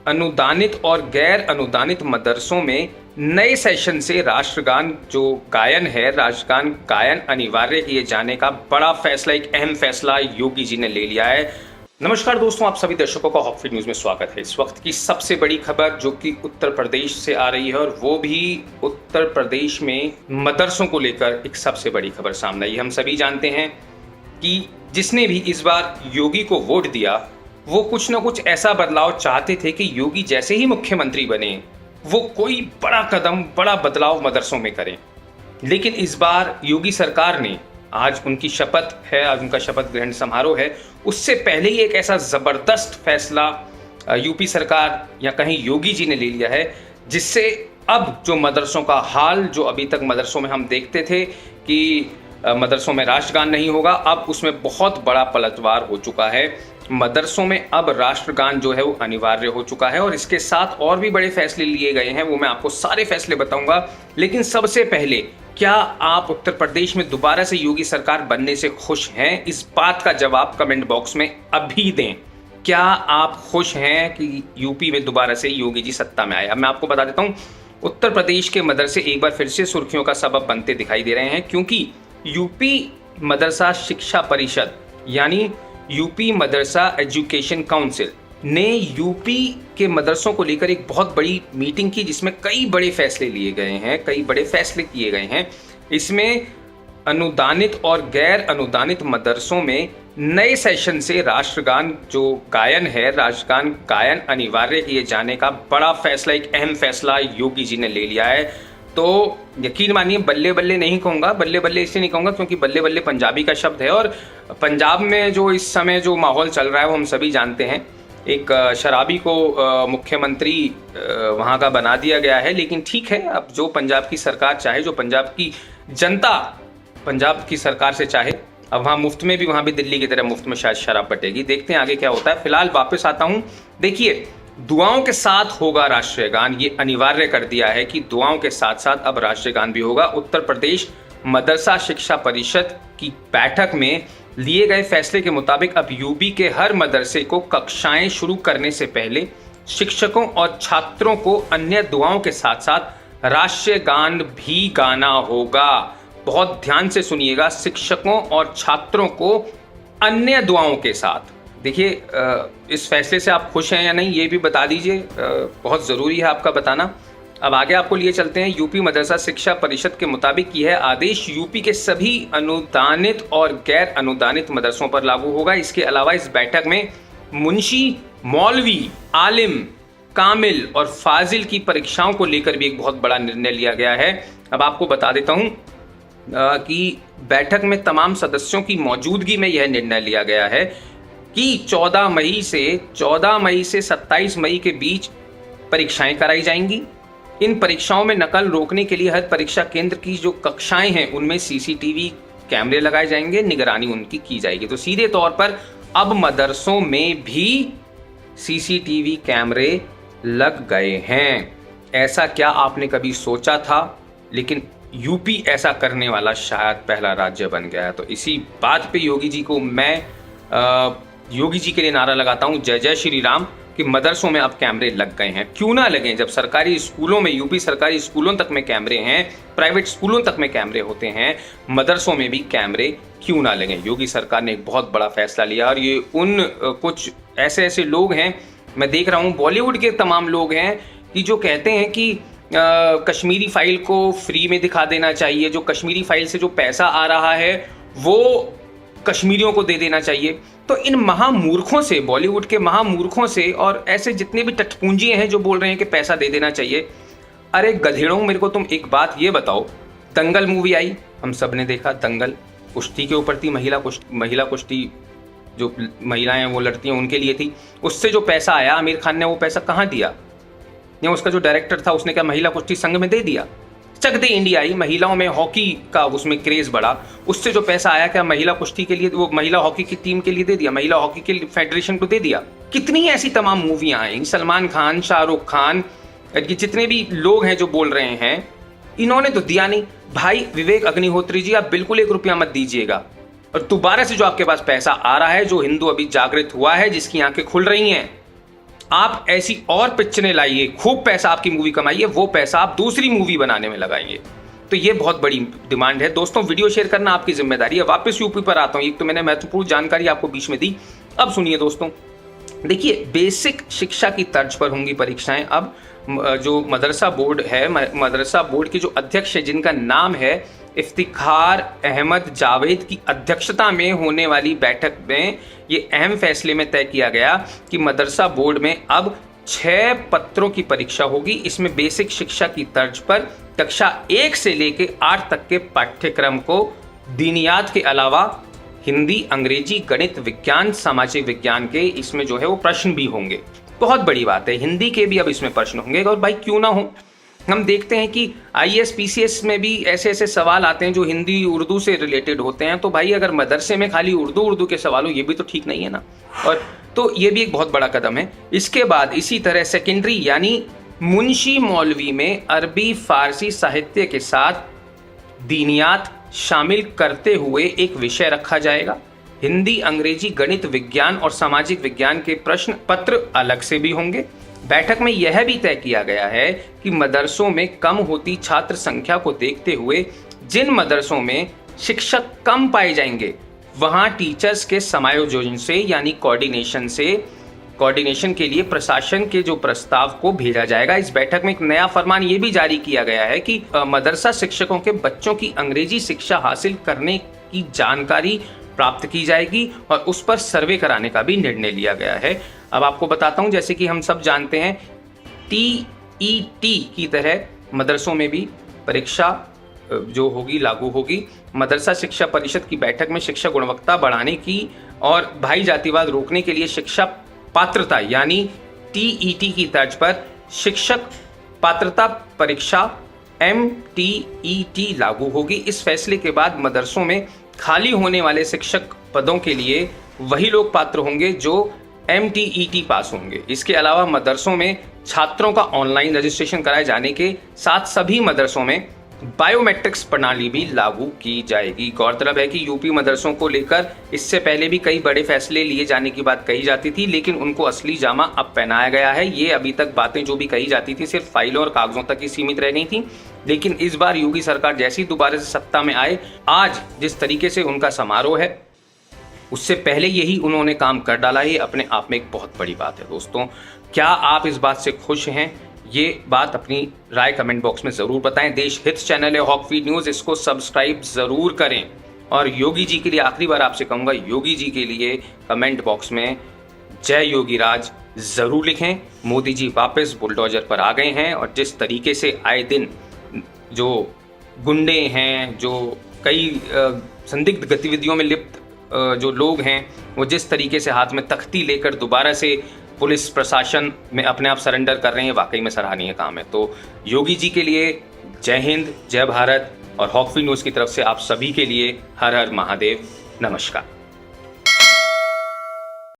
अनुदानित और गैर अनुदानित मदरसों में नए सेशन से राष्ट्रगान जो गायन है, राष्ट्रगान गायन अनिवार्य किए जाने का बड़ा फैसला, एक अहम फैसला योगी जी ने ले लिया है। नमस्कार दोस्तों, आप सभी दर्शकों का हॉकफीड न्यूज में स्वागत है। इस वक्त की सबसे बड़ी खबर जो कि उत्तर प्रदेश से आ रही है, और वो भी उत्तर प्रदेश में मदरसों को लेकर एक सबसे बड़ी खबर सामने आई। हम सभी जानते हैं कि जिसने भी इस बार योगी को वोट दिया वो कुछ ना कुछ ऐसा बदलाव चाहते थे कि योगी जैसे ही मुख्यमंत्री बने वो कोई बड़ा कदम, बड़ा बदलाव मदरसों में करें। लेकिन इस बार योगी सरकार ने, आज उनकी शपथ है, आज उनका शपथ ग्रहण समारोह है, उससे पहले ही एक ऐसा जबरदस्त फैसला यूपी सरकार या कहीं योगी जी ने ले लिया है, जिससे अब जो मदरसों का हाल, जो अभी तक मदरसों में हम देखते थे कि मदरसों में राष्ट्रगान नहीं होगा, अब उसमें बहुत बड़ा पलटवार हो चुका है। मदरसों में अब राष्ट्रगान जो है वो अनिवार्य हो चुका है, और इसके साथ और भी बड़े फैसले लिए गए हैं। वो मैं आपको सारे फैसले बताऊंगा। लेकिन सबसे पहले, क्या आप उत्तर प्रदेश में दोबारा से योगी सरकार बनने से खुश हैं? इस बात का जवाब कमेंट बॉक्स में अभी दें। क्या आप खुश हैं कि यूपी में दोबारा से योगी जी सत्ता में आए? अब मैं आपको बता देता हूं, उत्तर प्रदेश के मदरसे एक बार फिर से सुर्खियों का सबब बनते दिखाई दे रहे हैं, क्योंकि यूपी मदरसा शिक्षा परिषद यानी यूपी मदरसा एजुकेशन काउंसिल ने यूपी के मदरसों को लेकर एक बहुत बड़ी मीटिंग की, जिसमें कई बड़े फैसले लिए गए हैं, कई बड़े फैसले किए गए हैं। इसमें अनुदानित और गैर अनुदानित मदरसों में नए सेशन से राष्ट्रगान जो गायन है, राष्ट्रगान गायन अनिवार्य किए जाने का बड़ा फैसला, एक अहम फैसला योगी जी ने ले लिया है। तो यकीन मानिए, बल्ले बल्ले नहीं कहूँगा, बल्ले बल्ले इसलिए नहीं कहूँगा क्योंकि बल्ले बल्ले पंजाबी का शब्द है, और पंजाब में जो इस समय जो माहौल चल रहा है वो हम सभी जानते हैं। एक शराबी को मुख्यमंत्री वहाँ का बना दिया गया है। लेकिन ठीक है, अब जो पंजाब की सरकार चाहे, जो पंजाब की जनता पंजाब की सरकार से चाहे, अब वहाँ मुफ्त में भी, वहाँ भी दिल्ली की तरह मुफ्त में शायद शराब बटेगी। देखते हैं आगे क्या होता है। फिलहाल वापस आता हूँ। देखिए, दुआओं के साथ होगा राष्ट्रीय गान, ये अनिवार्य कर दिया है कि दुआओं के साथ साथ अब राष्ट्रीय गान भी होगा। उत्तर प्रदेश मदरसा शिक्षा परिषद की बैठक में लिए गए फैसले के मुताबिक अब यूपी के हर मदरसे को कक्षाएं शुरू करने से पहले शिक्षकों और छात्रों को अन्य दुआओं के साथ साथ राष्ट्रीय गान भी गाना होगा। बहुत ध्यान से सुनिएगा, शिक्षकों और छात्रों को अन्य दुआओं के साथ। देखिए, इस फैसले से आप खुश हैं या नहीं, ये भी बता दीजिए, बहुत ज़रूरी है आपका बताना। अब आगे आपको लिए चलते हैं। यूपी मदरसा शिक्षा परिषद के मुताबिक यह आदेश यूपी के सभी अनुदानित और गैर अनुदानित मदरसों पर लागू होगा। इसके अलावा इस बैठक में मुंशी, मौलवी, आलिम, कामिल और फाजिल की परीक्षाओं को लेकर भी एक बहुत बड़ा निर्णय लिया गया है। अब आपको बता देता हूँ कि बैठक में तमाम सदस्यों की मौजूदगी में यह निर्णय लिया गया है कि 14 मई से 27 मई के बीच परीक्षाएं कराई जाएंगी। इन परीक्षाओं में नकल रोकने के लिए हर परीक्षा केंद्र की जो कक्षाएं हैं उनमें सीसीटीवी कैमरे लगाए जाएंगे, निगरानी उनकी की जाएगी। तो सीधे तौर पर अब मदरसों में भी सीसीटीवी कैमरे लग गए हैं। ऐसा क्या आपने कभी सोचा था? लेकिन यूपी ऐसा करने वाला शायद पहला राज्य बन गया है। तो इसी बात पे योगी जी को मैं योगी जी के लिए नारा लगाता हूँ, जय जय श्री राम, कि मदरसों में अब कैमरे लग गए हैं। क्यों ना लगे? जब सरकारी स्कूलों में, यूपी सरकारी स्कूलों तक में कैमरे हैं, प्राइवेट स्कूलों तक में कैमरे होते हैं, मदरसों में भी कैमरे क्यों ना लगे? योगी सरकार ने एक बहुत बड़ा फैसला लिया, और ये उन कुछ ऐसे ऐसे लोग हैं, मैं देख रहा हूँ बॉलीवुड के तमाम लोग हैं, कि जो कहते हैं कि कश्मीरी फाइल को फ्री में दिखा देना चाहिए, जो कश्मीरी फाइल से जो पैसा आ रहा है वो कश्मीरियों को दे देना चाहिए। तो इन महामूर्खों से, बॉलीवुड के महामूर्खों से, और ऐसे जितने भी टटपूंजिए हैं जो बोल रहे हैं कि पैसा दे देना चाहिए, अरे गधेड़ों, मेरे को तुम एक बात ये बताओ, दंगल मूवी आई, हम सब ने देखा, दंगल कुश्ती के ऊपर थी, महिला कुश्ती, जो महिलाएं वो लड़ती हैं उनके लिए थी। उससे जो पैसा आया, आमिर खान ने वो पैसा कहाँ दिया? या उसका जो डायरेक्टर था उसने क्या महिला कुश्ती संघ में दे दिया? चक दे इंडिया आई, महिलाओं में हॉकी का उसमें क्रेज बढ़ा, उससे जो पैसा आया क्या महिला कुश्ती के लिए, वो महिला हॉकी की टीम के लिए दे दिया, महिला हॉकी के फेडरेशन को दे दिया? कितनी ऐसी तमाम मूवियां आई, सलमान खान, शाहरुख खान, ये जितने भी लोग हैं जो बोल रहे हैं, इन्होंने तो दिया नहीं। भाई विवेक अग्निहोत्री जी, आप बिल्कुल 1 रुपया मत दीजिएगा, और दोबारा से जो आपके पास पैसा आ रहा है, जो हिंदू अभी जागृत हुआ है, जिसकी आंखें खुल रही हैं, आप ऐसी और पिक्चरें लाइए, खूब पैसा आपकी मूवी कमाइए, वो पैसा आप दूसरी मूवी बनाने में लगाइए। तो ये बहुत बड़ी डिमांड है। दोस्तों, वीडियो शेयर करना आपकी जिम्मेदारी है। वापस यूपी पर आता हूँ। एक तो मैंने महत्वपूर्ण जानकारी आपको बीच में दी, अब सुनिए दोस्तों। देखिए, बेसिक शिक्षा की तर्ज पर होंगी परीक्षाएं। अब जो मदरसा बोर्ड है, मदरसा बोर्ड के जो अध्यक्ष है, जिनका नाम है इफ्तिखार अहमद जावेद की अध्यक्षता में होने वाली बैठक में ये अहम फैसले में तय किया गया कि मदरसा बोर्ड में अब 6 पत्रों की परीक्षा होगी। इसमें बेसिक शिक्षा की तर्ज पर कक्षा 1 से लेकर 8 तक के पाठ्यक्रम को दीनियात के अलावा हिंदी, अंग्रेजी, गणित, विज्ञान, सामाजिक विज्ञान के इसमें जो है वो प्रश्न भी होंगे। बहुत बड़ी बात है, हिंदी के भी अब इसमें प्रश्न होंगे। और भाई क्यों ना हो, हम देखते हैं कि IAS PCS में भी ऐसे ऐसे सवाल आते हैं जो हिंदी उर्दू से रिलेटेड होते हैं। तो भाई अगर मदरसे में खाली उर्दू के सवाल हो, ये भी तो ठीक नहीं है ना। और तो ये भी एक बहुत बड़ा कदम है। इसके बाद इसी तरह सेकेंडरी यानी मुंशी मौलवी में अरबी फारसी साहित्य के साथ दीनियात शामिल करते हुए एक विषय रखा जाएगा। हिंदी, अंग्रेजी, गणित, विज्ञान और सामाजिक विज्ञान के प्रश्न पत्र अलग से भी होंगे। बैठक में यह भी तय किया गया है कि मदरसों में कम होती छात्र संख्या को देखते हुए जिन मदरसों में शिक्षक कम पाए जाएंगे वहां टीचर्स के समायोजन से यानी कोऑर्डिनेशन के लिए प्रशासन के जो प्रस्ताव को भेजा जाएगा। इस बैठक में एक नया फरमान ये भी जारी किया गया है कि मदरसा शिक्षकों के बच्चों की अंग्रेजी शिक्षा हासिल करने की जानकारी प्राप्त की जाएगी और उस पर सर्वे कराने का भी निर्णय लिया गया है। अब आपको बताता हूं, जैसे कि हम सब जानते हैं TET की तरह मदरसों में भी परीक्षा जो होगी लागू होगी। मदरसा शिक्षा परिषद की बैठक में शिक्षा गुणवत्ता बढ़ाने की और भाई जातिवाद रोकने के लिए शिक्षा पात्रता यानी TET की तर्ज पर शिक्षक पात्रता परीक्षा MTET लागू होगी। इस फैसले के बाद मदरसों में खाली होने वाले शिक्षक पदों के लिए वही लोग पात्र होंगे जो MTET पास होंगे। इसके अलावा मदरसों में छात्रों का ऑनलाइन रजिस्ट्रेशन कराए जाने के साथ सभी मदरसों में बायोमेट्रिक्स प्रणाली भी लागू की जाएगी। गौरतलब है कि यूपी मदरसों को लेकर इससे पहले भी कई बड़े फैसले लिए जाने की बात कही जाती थी, लेकिन उनको असली जामा अब पहनाया गया है। ये अभी तक बातें जो भी कही जाती थी सिर्फ फाइलों और कागजों तक ही सीमित रह गई थी, लेकिन इस बार योगी सरकार जैसी दोबारा से सत्ता में आए, आज जिस तरीके से उनका समारोह है उससे पहले यही उन्होंने काम कर डाला। ये अपने आप में एक बहुत बड़ी बात है। दोस्तों, क्या आप इस बात से खुश हैं? ये बात अपनी राय कमेंट बॉक्स में ज़रूर बताएं। देश हित चैनल है हॉक फीड न्यूज़, इसको सब्सक्राइब ज़रूर करें। और योगी जी के लिए आखिरी बार आपसे कहूँगा, योगी जी के लिए कमेंट बॉक्स में जय योगी राज ज़रूर लिखें। मोदी जी वापस बुलडोजर पर आ गए हैं और जिस तरीके से आए दिन जो गुंडे हैं, जो कई संदिग्ध गतिविधियों में लिप्त जो लोग हैं, वो जिस तरीके से हाथ में तख्ती लेकर दोबारा से पुलिस प्रशासन में अपने आप सरेंडर कर रहे हैं, वाकई में सराहनीय काम है। तो योगी जी के लिए जय हिंद, जय भारत और हॉक फीड न्यूज़ की तरफ से आप सभी के लिए हर हर महादेव, नमस्कार।